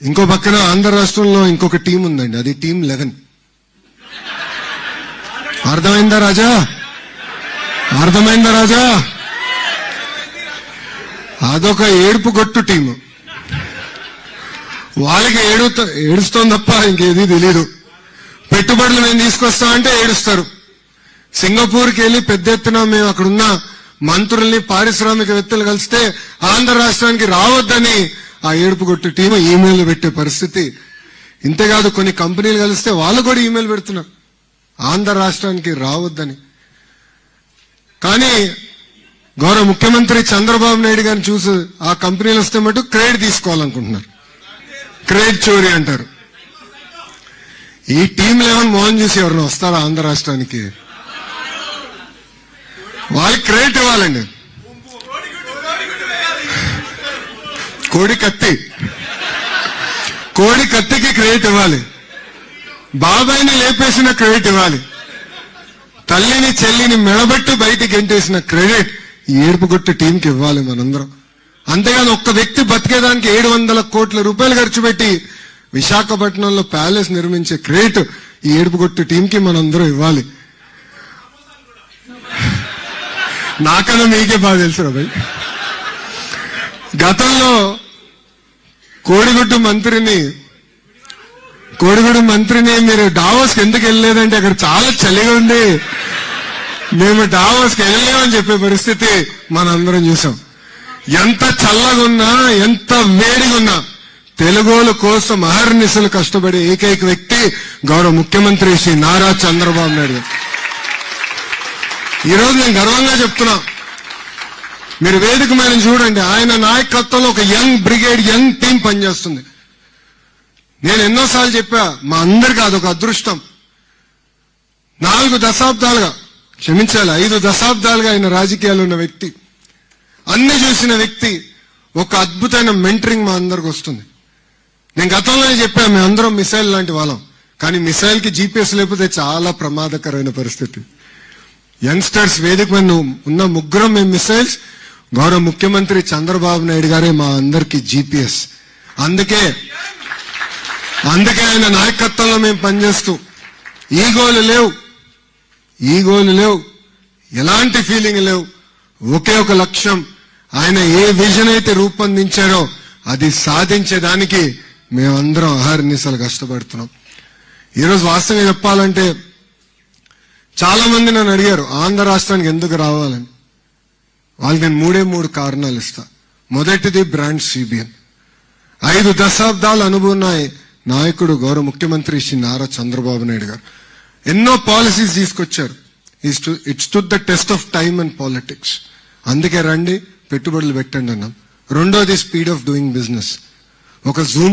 ఇంకో పక్కన ఆంధ్ర రాష్ట్రంలో ఇంకొక టీం ఉందండి, అది టీం 11. అర్థమైందా రాజా? అర్థమైందా రాజా? అదొక ఏడుపు గొట్టు టీము. వాళ్ళకి ఏడుస్తోంది తప్ప ఇంకేది తెలీదు. పెట్టుబడులు మేము తీసుకొస్తామంటే ఏడుస్తారు. సింగపూర్కి వెళ్ళి పెద్ద ఎత్తున మేము అక్కడున్న మంత్రుల్ని పారిశ్రామికవేత్తలు కలిస్తే ఆంధ్ర రాష్ట్రానికి రావద్దని ఆ ఏడుపు గొట్టు టీము ఈమెయిల్ పెట్టే పరిస్థితి. ఇంతేకాదు కొన్ని కంపెనీలు కలిస్తే వాళ్ళు కూడా ఈమెయిల్ పెడుతున్నారు ఆంధ్ర రాష్ట్రానికి రావద్దని. కానీ గౌరవ ముఖ్యమంత్రి చంద్రబాబు నాయుడు గారిని చూసి ఆ కంపెనీలు వస్తే మటు క్రెడిట్ తీసుకోవాలనుకుంటున్నారు. క్రెడిట్ చోరీ అంటారు. ఈ టీం 11 మోహన్ చూసి ఎవరైనా వస్తారా ఆంధ్ర రాష్ట్రానికి? వాళ్ళకి క్రెడిట్ ఇవ్వాలండి. కోడి కత్తికి క్రెడిట్ ఇవ్వాలి. బాబాయిని లేపేసిన క్రెడిట్ ఇవ్వాలి. తల్లిని చెల్లిని మెడబెట్టి బయటికి గెంటేసిన క్రెడిట్ ఈ ఏడుపుగొట్టు టీంకి ఇవ్వాలి మనందరం. అంతేగాని ఒక్క వ్యక్తి బతికేదానికి 700 కోట్ల రూపాయలు ఖర్చు పెట్టి విశాఖపట్నంలో ప్యాలెస్ నిర్మించే క్రెడిట్ ఈ ఏడుపుగొట్టు టీంకి మనందరం ఇవ్వాలి. నాకన్నా మీకే బాగా తెలుసు రాబాయ్. గతంలో కోడిగుడ్డు మంత్రిని మీరు డావోస్కి ఎందుకు వెళ్ళలేదంటే అక్కడ చాలా చలిగా ఉంది, మేము డావోస్కి వెళ్ళలేమని చెప్పే పరిస్థితి మనందరం చూసాం. ఎంత చల్లగున్నా ఎంత వేడిగున్నా తెలుగోల కోసం అహర్నిశలు కష్టపడే ఏకైక వ్యక్తి గౌరవ ముఖ్యమంత్రి శ్రీ నారా చంద్రబాబు నాయుడు గారు. ఈరోజు నేను గర్వంగా చెప్తున్నా, మీరు వేదిక మీద చూడండి, ఆయన నాయకత్వంలో ఒక యంగ్ బ్రిగేడ్, యంగ్ టీం పనిచేస్తుంది. నేను ఎన్నోసార్లు చెప్పా, మా అందరికీ అదొక అదృష్టం. 4 దశాబ్దాలుగా, క్షమించాలి 5 దశాబ్దాలుగా ఆయన రాజకీయాలు ఉన్న వ్యక్తి, అన్ని చూసిన వ్యక్తి, ఒక అద్భుతమైన మెంటరింగ్ మా అందరికి వస్తుంది. నేను గతంలోనే చెప్పా, మేము అందరం మిసైల్ లాంటి వాళ్ళం, కానీ మిసైల్ కి జీపీఎస్ లేకపోతే చాలా ప్రమాదకరమైన పరిస్థితి. యంగ్స్టర్స్ వేదిక మీద ఉన్న ముగ్గురం మేము మిసైల్స్, గౌరవ ముఖ్యమంత్రి చంద్రబాబు నాయుడు గారే మా అందరికి జీపీఎస్. అందుకే ఆయన నాయకత్వంలో మేము పనిచేస్తూ ఈగోలు లేవు, ఎలాంటి ఫీలింగ్ లేవు, ఒకే ఒక లక్ష్యం. ఆయన ఏ విజన్ అయితే రూపొందించారో అది సాధించేదానికి మేమందరం అహర్నిశలు కష్టపడుతున్నాం. ఈరోజు వాస్తవంగా చెప్పాలంటే చాలా మంది నన్ను అడిగారు ఆంధ్ర రాష్ట్రానికి ఎందుకు రావాలని. వాళ్ళకి నేను 3 కారణాలు ఇస్తా. మొదటిది బ్రాండ్ సిబిఎన్. 5 దశాబ్దాల అనుభవం నాయకుడు గౌరవ ముఖ్యమంత్రి శ్రీ నారా చంద్రబాబు నాయుడు గారు ఎన్నో పాలసీస్ తీసుకొచ్చారు. It stood the test of time and politics. అందుకే రండి పెట్టుబడులు పెట్టండి అన్నాం. రెండోది స్పీడ్ ఆఫ్ డూయింగ్ బిజినెస్. ఒక జూమ్